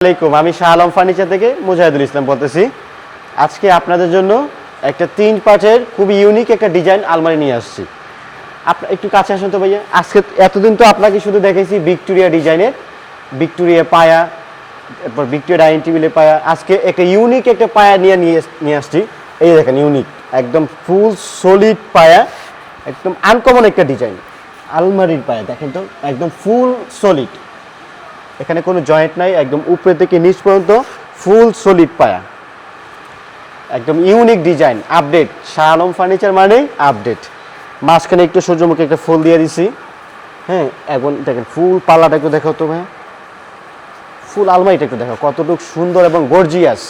আসসালামু আলাইকুম। আমি শাহ আলম ফার্নিচার থেকে মুজাহিদুল ইসলাম বলতেছি। আজকে আপনাদের জন্য একটা 3 পার্টের খুবই ইউনিক একটা ডিজাইন আলমারি নিয়ে আসছি। আপনার একটু কাছে আসুন তো ভাইয়া। আজকে এতদিন তো আপনাকে শুধু দেখেছি ভিক্টোরিয়া ডিজাইনের, ভিক্টোরিয়া পায়া, তারপর ভিক্টোরিয়া ডাইনিং টেবিলের পায়া। আজকে একটা ইউনিক একটা পায়া নিয়ে আসছি। এই দেখেন ইউনিক, একদম ফুল সলিড পায়া, একদম আনকমন একটা ডিজাইন আলমারির পায়া। দেখেন তো একদম ফুল সলিড, এখানে কোনো জয়েন্ট নাই, একদম উপরে থেকে নিচ পর্যন্ত ফুল সলিড পায়া, একদম unique design. Update, Shah Alam furniture মানেই আপডেট। মাঝখানে একটু সূর্যমুখী একটা ফুল দিয়ে দিছি। হ্যাঁ, এখন দেখেন ফুল পাল্লাটা একটু দেখাও তো ভাই, ফুল আলমারিটা একটু দেখো কতটুকু সুন্দর এবং গর্জিয়াস।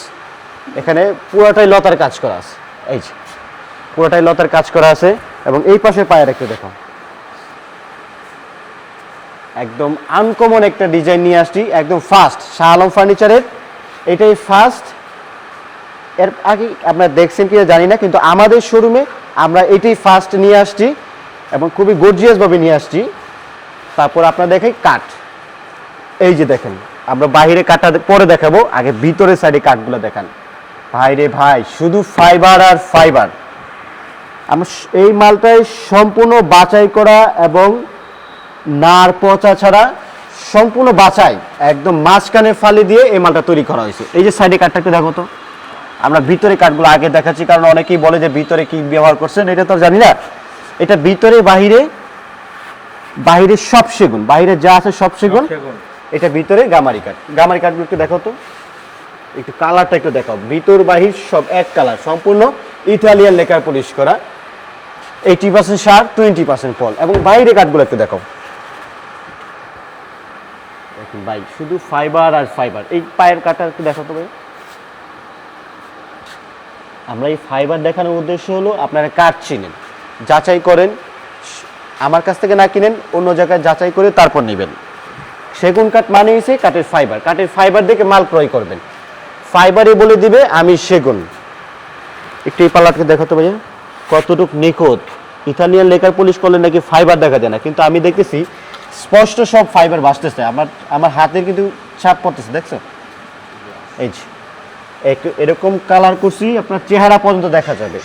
এখানে পুরোটাই লতার কাজ করা আছে, এই যে পুরোটাই লতার কাজ করা আছে। এবং এই পাশে পায়ের একটু দেখো, একদম আনকমন একটা ডিজাইন নিয়ে আসছি, একদম ফার্স্ট শাহ আলম ফার্নিচারের এটাই ফার্স্ট। এর আগে আপনারা দেখছেন কিনা জানি না, কিন্তু আমাদের শোরুমে আমরা এটাই ফার্স্ট নিয়ে আসছি এবং খুবই গর্জিয়াসভাবে নিয়ে আসছি। তারপর আপনারা দেখেন কাঠ, এই যে দেখেন, আমরা বাইরে কাঠটা পরে দেখাবো, আগে ভিতরের সাইডে কাঠগুলো দেখান। ভাইরে ভাই, শুধু ফাইবার আর ফাইবার। আমরা এই মালটাই সম্পূর্ণ বাছাই করা এবং নার পচা ছাড়া সম্পূর্ণ বাছাই, একদম মাঝখানে ফালি দিয়ে এই মালটা তৈরি করা হয়েছে। এই যে সাইডে কাঠটা একটু দেখো তো। আমরা ভিতরে কাঠগুলো আগে দেখাচ্ছি, কারণ অনেকেই বলে যে ভিতরে কি ব্যবহার করছেন, এটা তো জানি না। এটা ভিতরে বাহিরে সব সেগুন, বাহিরে যা আছে সব সেগুন। এটা ভিতরে গামারি কাঠ। গামারি কাঠগুলো একটু দেখো তো, একটু কালারটা একটু দেখাও। ভিতর বাহির সব এক কালার, সম্পূর্ণ ইতালিয়ান লেকার পলিশ করা। 80% সার, 20% ফল। এবং বাইরে কাঠগুলো একটু দেখাও, ভাই শুধু ফাইবার আর ফাইবার। এই পায়ের কাঠটা একটু দেখো তো ভাই। আমরা এই ফাইবার দেখানোর উদ্দেশ্য হলো আপনারা কাঠ চিনেন, যাচাই করেন, আমার কাছ থেকে না কিনেন, অন্য জায়গায় যাচাই করে তারপর নেবেন। সেগুন কাঠ মানে হচ্ছে কাঠের ফাইবার, কাঠের ফাইবার দেখে মাল ক্রয় করবেন। ফাইবারই বলে দিবে আমি সেগুন। একটু এই পাল্লাটাকে দেখো তো ভাইয়া, কতটুক নিখুঁত। ইতালিয়ান লেকার পলিশ করলে নাকি ফাইবার দেখা যায় না, কিন্তু আমি দেখতেছি স্পষ্ট সব ফাইবার ভাসতেছে। আমার হাতের কিন্তু ছাপ পড়তেছে, দেখছো? এই যে এরকম কালার করছি, আপনার চেহারা পর্যন্ত দেখা যাবে।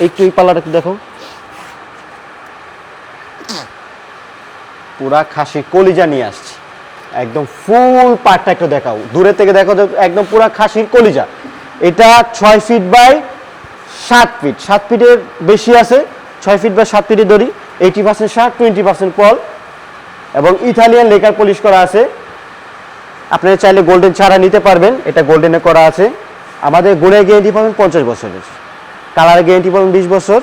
একটু এই পাল্লাটা একটু দেখো, পুরা খাসি কলিজা নিয়ে আসছি, একদম ফুল পার্টটা একটু দেখাও, দূরে থেকে দেখো, একদম পুরা খাসির কলিজা। এটা 6 ফিট বাই 7 ফিট, 7 ফিটের বেশি আছে, 6 ফিট বাই 7 ফিটের দড়ি। 80% সার, 20% পল এবং ইতালিয়ান লেকার পলিশ করা আছে। আপনারা চাইলে গোল্ডেন ছাড়া নিতে পারবেন, এটা গোল্ডেনে করা আছে। আমাদের গুণে গ্যারেন্টি পাবেন 50 বছরের, কালারে গ্যারেন্টি পাবেন 20 বছর।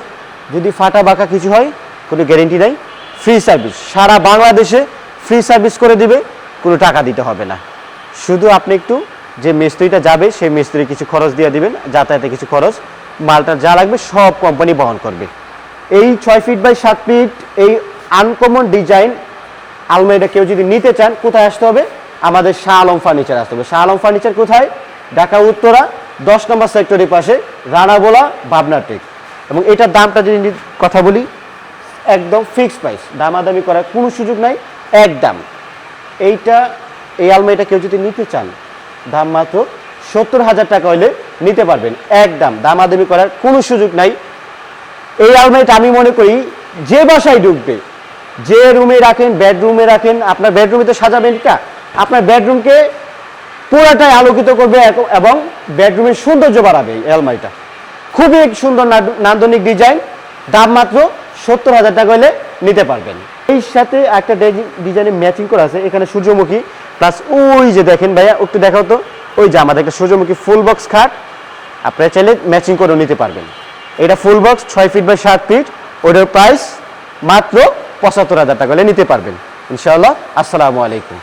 যদি ফাটা বাঁকা কিছু হয় কোনো গ্যারেন্টি নাই। ফ্রি সার্ভিস, সারা বাংলাদেশে ফ্রি সার্ভিস করে দিবে, কোনো টাকা দিতে হবে না। শুধু আপনি একটু যে মিস্ত্রিটা যাবে সেই মিস্ত্রি কিছু খরচ দিয়ে দিবেন, যাতায়াতে কিছু খরচ, মালটা যা লাগবে সব কোম্পানি বহন করবে। এই 6 ফিট বাই 7 ফিট এই আনকমন ডিজাইন আলমারিটা কেউ যদি নিতে চান, কোথায় আসতে হবে? আমাদের শাহ আলম ফার্নিচার আসতে হবে। শাহ আলম ফার্নিচার কোথায়? ঢাকা উত্তরা 10 নম্বর সেক্টরের পাশে, রানাবোলা, ভাবনা টেক। এবং এটার দামটা যদি কথা বলি, একদম ফিক্সড প্রাইস, দামাদামি করার কোনো সুযোগ নাই, একদম। এই আলমারিটা কেউ যদি নিতে চান, দাম মাত্র 70,000 টাকা হলে নিতে পারবেন, একদম, দামাদামি করার কোনো সুযোগ নাই। এই আলমারিটা আমি মনে করি যে বাসায় ঢুকবে, যে রুমে রাখেন, বেডরুমে রাখেন, আপনার বেডরুমে তো সাজাবেন, এটা আপনার বেডরুমকে পুরাটাই আলোকিত করবে এবং বেডরুমের সৌন্দর্য বাড়াবে। এই আলমারিটা খুবই সুন্দর নান্দনিক ডিজাইন, দাম মাত্র 70,000 টাকা হলে নিতে পারবেন। এই সাথে একটা ডিজাইনে ম্যাচিং করা আছে, এখানে সূর্যমুখী প্লাস ওই যে দেখেন ভাইয়া, একটু দেখাও তো, ওই যে আমাদের একটা সূর্যমুখী ফুল বক্স খাট, আপনারা চাইলে ম্যাচিং করেও নিতে পারবেন। এটা full box 6 feet by 7 feet, ওটার প্রাইস মাত্র 75,000 টাকা হলে নিতে পারবেন ইনশাআল্লাহ। আসসালামু আলাইকুম।